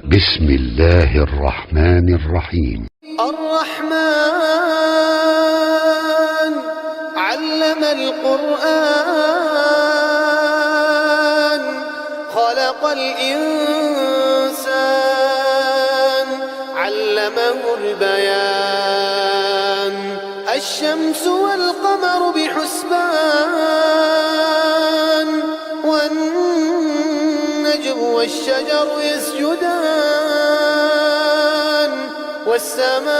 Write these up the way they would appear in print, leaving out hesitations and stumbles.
بسم الله الرحمن الرحيم. الرحمن علم القرآن خلق الإنسان علمه البيان الشمس والقمر بحسبان والنجم والشجر يسجدان والسماء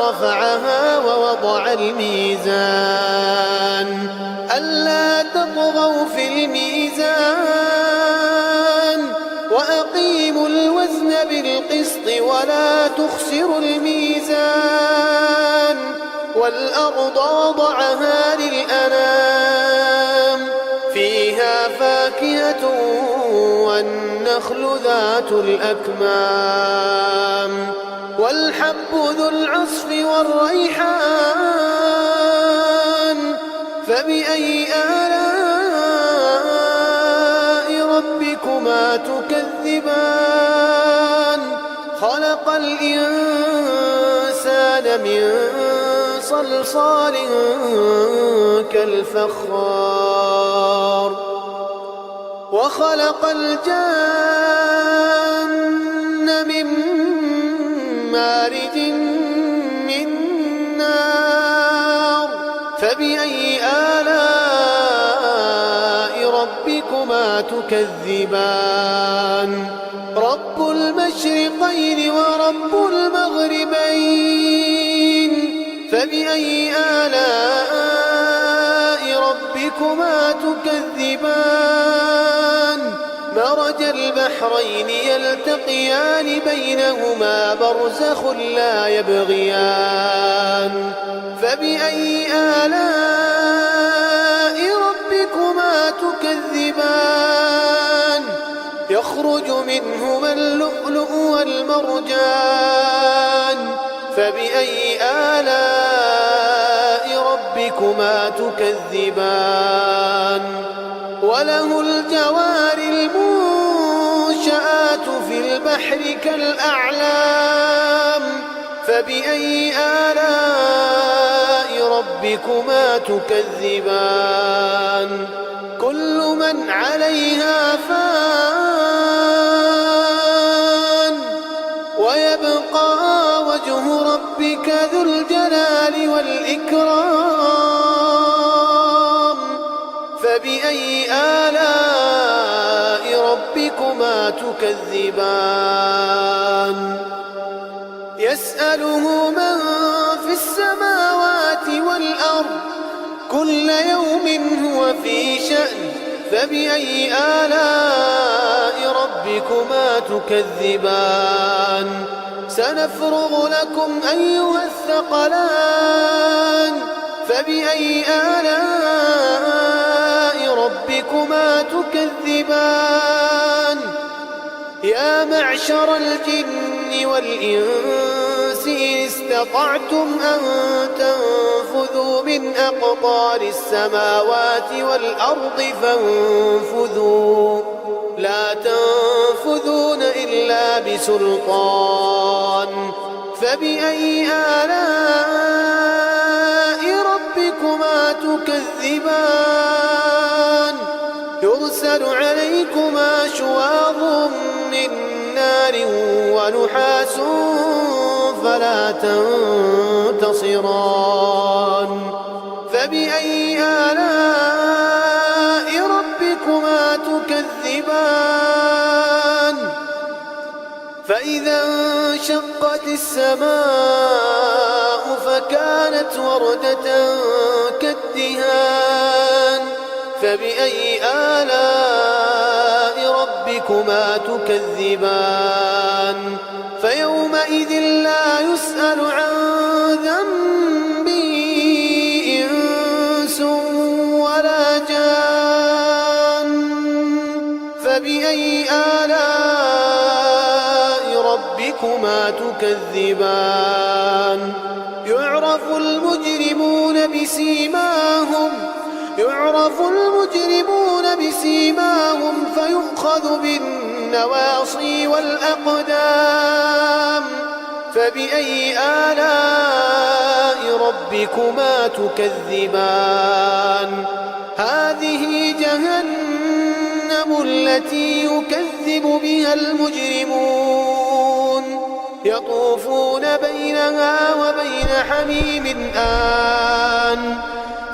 رفعها ووضع الميزان ألا تطغوا في الميزان وأقيموا الوزن بالقسط ولا تخسروا الميزان والأرض وضعها للأنام فيها فاكهة والنخل ذات الأكمام والحب ذو العصف والريحان فبأي آلاء ربكما تكذبان خلق الإنسان من صلصال كالفخار وخلق الجن من مارج من نار فبأي آلاء ربكما تكذبان رب المشرقين ورب المغربين فبأي آلاء ربكما تكذبان مرج البحرين يلتقيان بينهما برزخ لا يبغيان فبأي آلاء ربكما تكذبان يخرج منهما اللؤلؤ والمرجان فبأي آلاء ربكما تكذبان وله الجوار المنشآت في البحر كالأعلام فبأي آلاء ربكما تكذبان كل من عليها فان ويبقى وجه ربك ذو الجلال والإكرام فبأي آلاء ربكما تكذبان يسأله من في السماوات والأرض كل يوم هو في شأن فبأي آلاء ربكما تكذبان سنفرغ لكم أيها الثقلان فبأي آلاء ربكما تكذبان يا معشر الجن والإنس إن استطعتم أن تنفذوا من أقطار السماوات والأرض فانفذوا لا تنفذون إلا بسلطان فبأي آلاء ربكما تكذبان يرسل عليكما شواظ من نار ونحاس فلا تنتصران فبأي آلاء ربكما تكذبان فإذا انشقت السماء فكانت وردة كالدهان فبأي آلاء ربكما تكذبان فيومئذ لا يسأل عن ذنبه إنس ولا جان فبأي آلاء ربكما تكذبان يعرف المجرمون بسيماهم فيؤخذ بالنسبة النواصي والأقدام فبأي آلاء ربكما تكذبان هذه جهنم التي يكذب بها المجرمون يطوفون بينها وبين حميم آن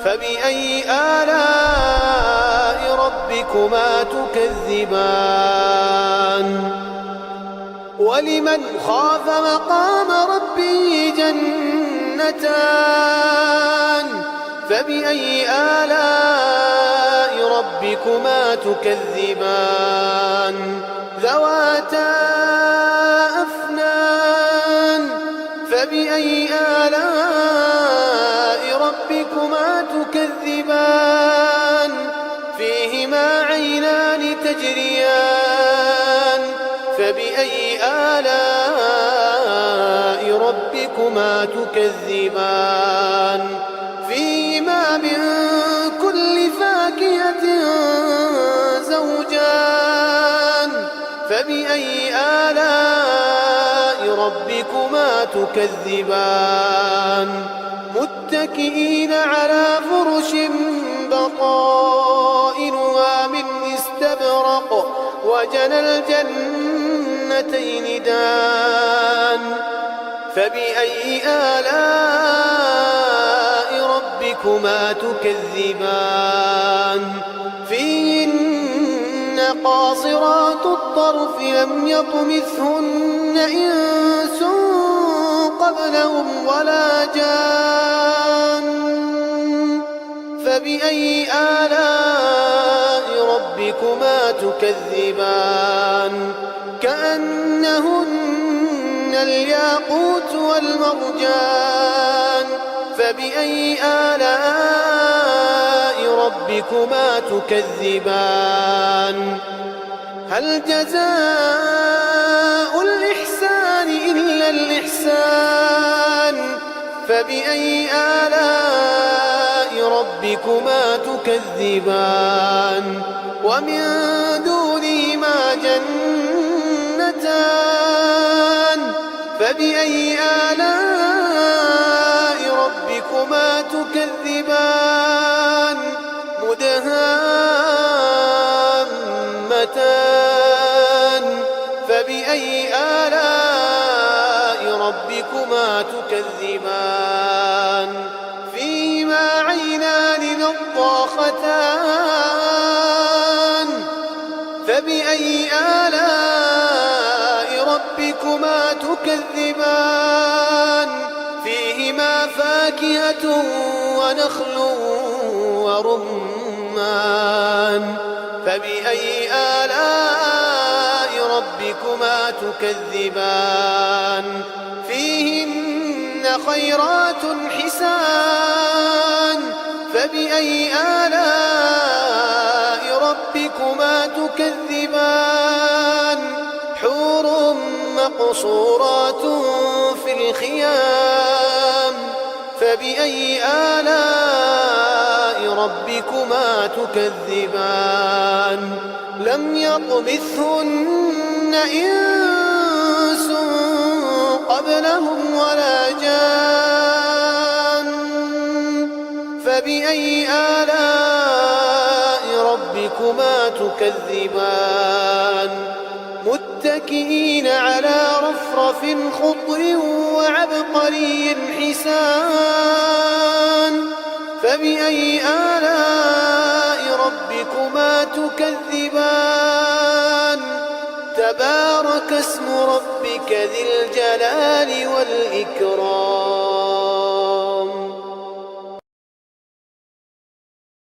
فبأي آلاء ربكما تكذبان ولمن خاف مقام ربه جنتان فبأي آلاء ربكما تكذبان ذواتا أفنان فبأي آلاء ربكما تكذبان فيهما عينان تجريان فبأي آلاء ربكما تكذبان فيهما من كل فاكهة زوجان فبأي آلاء ربكما تكذبان متكئين على فرش بطائنها من استبرق وجنى الجنتين دان فبأي آلاء ربكما تكذبان فيهن قاصرات الطرف لم يطمثهن إنس قبلهم ولا جان فبأي آلاء ربكما تكذبان كأنهن الياقوت والمرجان فبأي آلاء ربكما تكذبان هل جزاء الإحسان إلا الإحسان فبأي آلاء ربكما تكذبان ومن دونهما جنتان فبأي آلاء ربكما تكذبان مدهامتان فبأي آلاء ربكما تكذبان فيهما عينان نضاختان فبأي آلاء ربكما تكذبان فيهما فاكهة ونخل ورمان فبأي آلاء ربكما تكذبان فيهن خيرات حسان فبأي آلاء ربكما تكذبان حور مقصورات في الخيام فبأي آلاء ربكما تكذبان لم يطمثهن إنس قبلهم ولا جان فبأي آلاء ربكما تكذبان متكئين على رفرف خضر وعبقري حسان فبأي آلاء ربكما تكذبان تبارك اسم ربك ذي الجلال والإكرام